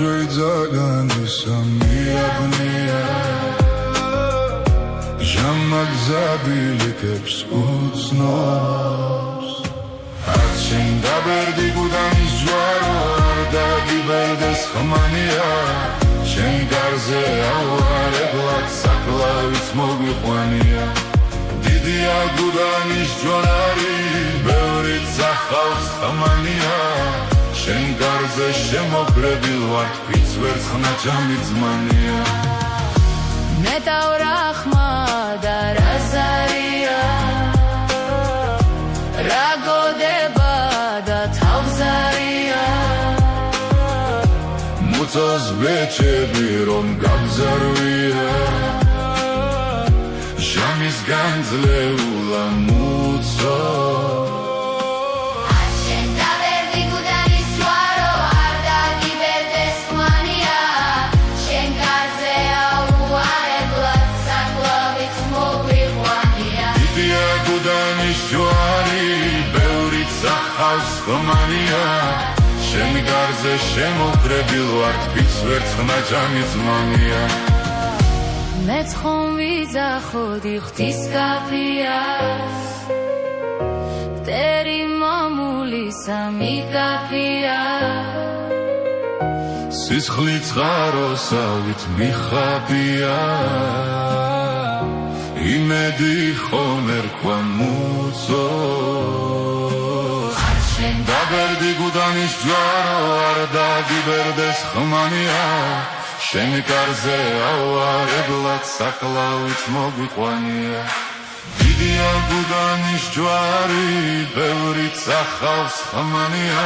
Zagan Samia Bnia Jamak Zabilikeps Utsnos Atsin Daberdi Gudanis Jwaro Arda Giberdes Khamania Shen Garze Aware Blat Saklavits Mogi Khwania Didia Gudanis Jwari Beurit Zakhals Khamania შენ გარზე შემოგრებილ ვარ თვით ვერც ხნა ჯამი ძმანია მეტავრ ახმა და რაზარია რა გოდება და თავზარია მუწოს ბეჭები რომ გაგზარვია ჟამის განძლეულა მუწო Khomania შენ გარზე შემოგრებილ ვარ თვით ვერც ხნა ჯამი ძმანია მეც ხომ ვიძახოდი ღვთის კაფიას მტერი მამულისა მიკაფია სისხლით წყაროსავით მიხაბია იმედი ხომ ერქვა მუწო Daberdi Gudanis Jwaro Arda Giberdes Khamania Shen Garze Aware Blat Saklavits Mogi Khwania Didia Gudanis Jwari Beurit Zakhals Khamania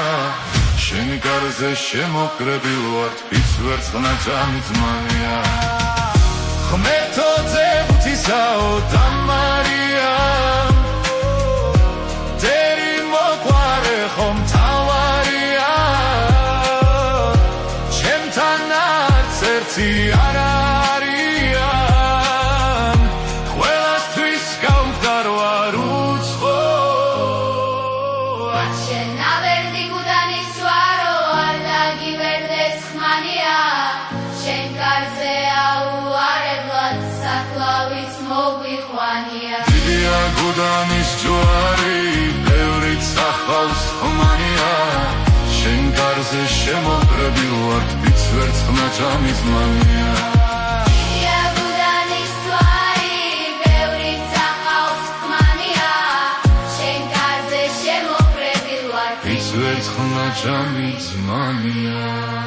Shen Garze Shemogrebil Vart Tvit vერც ხნა ჯამი ძმანია Khmerto Dzebutizao Damarija ხომ თავარია ჩემთანაც ერთი არ არიან ყველასთვის გავდარვარ უცხო შენ ნავერდი გუდანის ჯვარო არ დაგიბერდეს ხმანია შენ კარზე აუარებლად საკლავიც მოგვიყვანია დიდია გუდანის ჯვარი Zakhals Khomania შენ გარზე შემოგრებილ ვარ თვით ვერც ხნა ჯამი ძმანია დიდია გუდანის ჯვარი ბევრი Zakhals Khomania შენ გარზე შემოგრებილ ვარ თვით ვერც ხნა ჯამი ძმანია